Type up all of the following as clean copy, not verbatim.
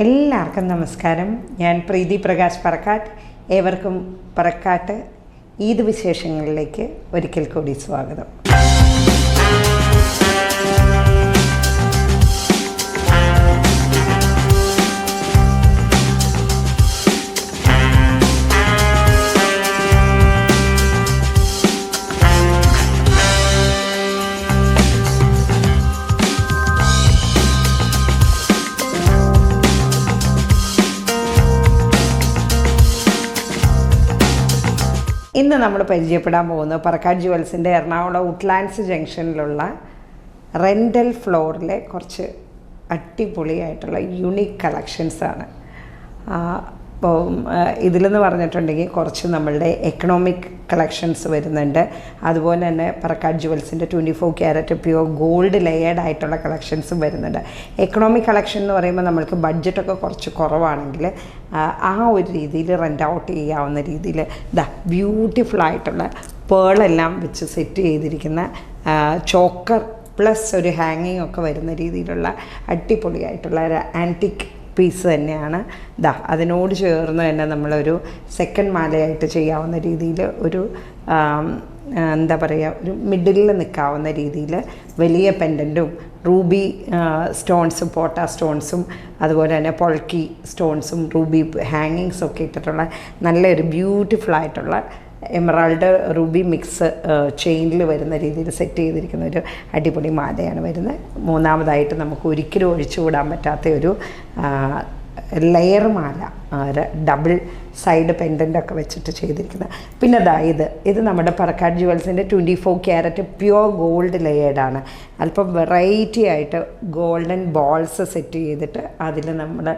എല്ലാവർക്കും നമസ്കാരം. ഞാൻ പ്രീതി പ്രകാശ് പറക്കാട്ട്. ഏവർക്കും പറക്കാട്ട് ഈദ് വിശേഷങ്ങളിലേക്ക് ഒരിക്കൽ കൂടി സ്വാഗതം. ഇന്ന് നമ്മൾ പരിചയപ്പെടാൻ പോകുന്നത് പറക്കാട്ട് ജുവൽസിൻ്റെ എറണാകുളം വുഡ്ലാൻഡ്സ് ജംഗ്ഷനിലുള്ള റെൻ്റൽ ഫ്ലോറിലെ കുറച്ച് അടിപൊളിയായിട്ടുള്ള യുണീക്ക് കളക്ഷൻസാണ്. അപ്പോൾ ഇതിലെന്ന് പറഞ്ഞിട്ടുണ്ടെങ്കിൽ കുറച്ച് നമ്മളുടെ എക്കണോമിക് കളക്ഷൻസ് വരുന്നുണ്ട്. അതുപോലെ തന്നെ പറക്കാട്ട് ജുവൽസിൻ്റെ 24 ക്യാരറ്റ് പ്യുവർ ഗോൾഡ് ലെയേർഡ് ആയിട്ടുള്ള കളക്ഷൻസും വരുന്നുണ്ട്. എക്കണോമിക് കളക്ഷൻ എന്ന് പറയുമ്പോൾ നമ്മൾക്ക് ബഡ്ജറ്റൊക്കെ കുറച്ച് കുറവാണെങ്കിൽ ആ ഒരു രീതിയിൽ റെൻ്റ് ഔട്ട് ചെയ്യാവുന്ന രീതിയിൽ ബ്യൂട്ടിഫുള്ളായിട്ടുള്ള പേളെല്ലാം വെച്ച് സെറ്റ് ചെയ്തിരിക്കുന്ന ചോക്കർ പ്ലസ് ഒരു ഹാങ്ങിങ് ഒക്കെ വരുന്ന രീതിയിലുള്ള അടിപൊളിയായിട്ടുള്ള ഒരു ആൻറ്റിക് പീസ് തന്നെയാണ്. അതിനോട് ചേർന്ന് തന്നെ നമ്മളൊരു സെക്കൻഡ് മാലയായിട്ട് ചെയ്യാവുന്ന രീതിയിൽ ഒരു എന്താ പറയുക, ഒരു മിഡിലിൽ നിൽക്കാവുന്ന രീതിയിൽ വലിയ പെൻഡൻറ്റും റൂബി സ്റ്റോൺസും പോട്ട സ്റ്റോൺസും അതുപോലെ തന്നെ പൊൾക്കി സ്റ്റോൺസും റൂബി ഹാങ്ങിങ്സും ഒക്കെ ഇട്ടിട്ടുള്ള നല്ലൊരു ബ്യൂട്ടിഫുള്ളായിട്ടുള്ള എമറാൾഡ് റൂബി മിക്സ് ചെയിനിൽ വരുന്ന രീതിയിൽ സെറ്റ് ചെയ്തിരിക്കുന്ന ഒരു അടിപൊളി മാലയാണ് വരുന്നത്. മൂന്നാമതായിട്ട് നമുക്ക് ഒരിക്കലും ഒഴിച്ചുകൂടാൻ പറ്റാത്ത ഒരു ലെയർ മാല, ഡബിൾ സൈഡ് പെൻഡൻ്റൊക്കെ വെച്ചിട്ട് ചെയ്തിരിക്കുന്നത്. പിന്നെ ഇത് നമ്മുടെ പറക്കാട്ട് ജുവൽസിൻ്റെ 24 ക്യാരറ്റ് പ്യുവർ ഗോൾഡ് ലെയേർഡാണ്. അല്പം വെറൈറ്റി ആയിട്ട് ഗോൾഡൻ ബോൾസ് സെറ്റ് ചെയ്തിട്ട് അതിൽ നമ്മൾ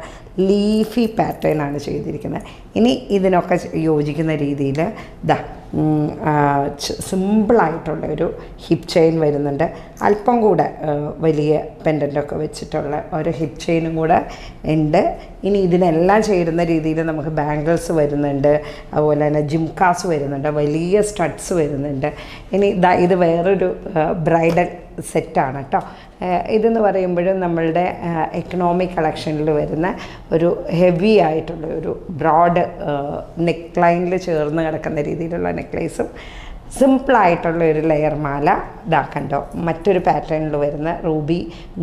ലീഫി പാറ്റേൺ ആണ് ചെയ്തിരിക്കുന്നത്. ഇനി ഇതിനൊക്കെ യോജിക്കുന്ന രീതിയിൽ സിമ്പിളായിട്ടുള്ള ഒരു ഹിപ്പ് ചെയിൻ വരുന്നുണ്ട്. അല്പം കൂടെ വലിയ പെൻഡൻ്റൊക്കെ വെച്ചിട്ടുള്ള ഒരു ഹിപ്പ് ചെയിനും കൂടെ ഉണ്ട്. ഇനി ഇതിനെല്ലാം ചേരുന്ന രീതിയിൽ നമുക്ക് ബാംഗിൾസ് വരുന്നുണ്ട്, അതുപോലെ തന്നെ ജിംകാസ് വരുന്നുണ്ട്, വലിയ സ്റ്റഡ്സ് വരുന്നുണ്ട്. ഇനി ഇത് വേറൊരു ബ്രൈഡൽ സെറ്റാണ് കേട്ടോ. ഇതെന്ന് പറയുമ്പോഴും നമ്മളുടെ എക്കണോമിക് കളക്ഷനിൽ വരുന്ന ഒരു ഹെവി ആയിട്ടുള്ള ഒരു ബ്രോഡ് നെക്ക് ലൈനിൽ ചേർന്ന് കിടക്കുന്ന രീതിയിലുള്ള നെക്ലേസും സിമ്പിളായിട്ടുള്ള ഒരു ലെയർ മാല കണ്ടോ. മറ്റൊരു പാറ്റേണിൽ വരുന്ന റൂബി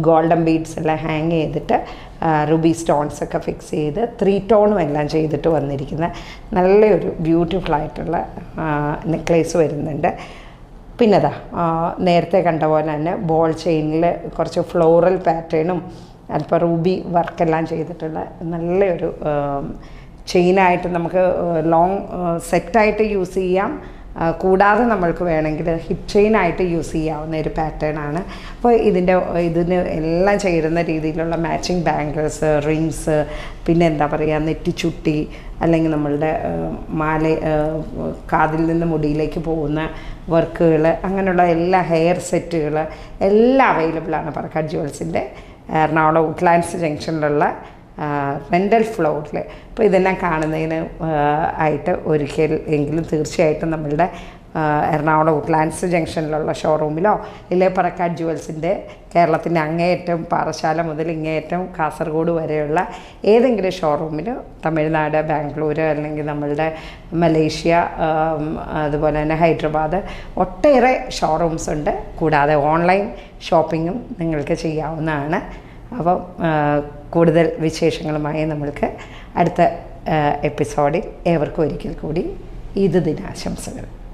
ഗോൾഡൻ ബീഡ്സ് എല്ലാം ഹാങ് ചെയ്തിട്ട് റൂബി സ്റ്റോൺസൊക്കെ ഫിക്സ് ചെയ്ത് 3 ടോണും എല്ലാം ചെയ്തിട്ട് വന്നിരിക്കുന്ന നല്ലൊരു ബ്യൂട്ടിഫുള്ളായിട്ടുള്ള നെക്ലേസ് വരുന്നുണ്ട്. പിന്നെ നേരത്തെ കണ്ട പോലെ തന്നെ ബോൾ ചെയിനിൽ കുറച്ച് ഫ്ലോറൽ പാറ്റേണും അല്പം റൂബി വർക്കെല്ലാം ചെയ്തിട്ടുള്ള നല്ലൊരു ചെയിനായിട്ട് നമുക്ക് ലോങ് സെറ്റായിട്ട് യൂസ് ചെയ്യാം. കൂടാതെ നമ്മൾക്ക് വേണമെങ്കിൽ ഹിപ്പ് ചെയിനായിട്ട് യൂസ് ചെയ്യാവുന്ന ഒരു പാറ്റേൺ ആണ്. അപ്പോൾ ഇതിന് എല്ലാം ചേരുന്ന രീതിയിലുള്ള മാച്ചിങ് ബാംഗിൾസ്, റിങ്സ്, പിന്നെ എന്താ പറയുക, നെറ്റിച്ചുട്ടി, അല്ലെങ്കിൽ നമ്മളുടെ കാതിൽ നിന്ന് മുടിയിലേക്ക് പോകുന്ന വർക്കുകൾ, അങ്ങനെയുള്ള എല്ലാ ഹെയർ സെറ്റുകൾ എല്ലാം അവൈലബിളാണ് പറക്കാട്ട് ജുവൽസിൻ്റെ എറണാകുളം വുഡ്ലാൻഡ്സ് ജംഗ്ഷനിലുള്ള റെൻ്റൽ ഫ്ലോറിൽ. അപ്പോൾ ഇതെല്ലാം കാണുന്നതിന് ആയിട്ട് ഒരിക്കൽ എങ്കിലും തീർച്ചയായിട്ടും നമ്മളുടെ എറണാകുളം വുഡ്ലാൻഡ്സ് ജംഗ്ഷനിലുള്ള ഷോറൂമിലോ ഇല്ലേ പറക്കാട്ട് ജുവൽസിൻ്റെ കേരളത്തിൻ്റെ അങ്ങേയറ്റം പാറശാല മുതൽ ഇങ്ങേയറ്റം കാസർഗോഡ് വരെയുള്ള ഏതെങ്കിലും ഷോറൂമിൽ, തമിഴ്നാട്, ബാംഗ്ലൂർ, അല്ലെങ്കിൽ നമ്മളുടെ മലേഷ്യ, അതുപോലെ തന്നെ ഹൈദരാബാദ്, ഒട്ടേറെ ഷോറൂംസ് ഉണ്ട്. കൂടാതെ ഓൺലൈൻ ഷോപ്പിങ്ങും നിങ്ങൾക്ക് ചെയ്യാവുന്നതാണ്. അപ്പം കൂടുതൽ വിശേഷങ്ങളുമായി നമ്മൾക്ക് അടുത്ത എപ്പിസോഡിൽ ഏവർക്കും ഒരിക്കൽ കൂടി ഈദ് ദിനാശംസകൾ.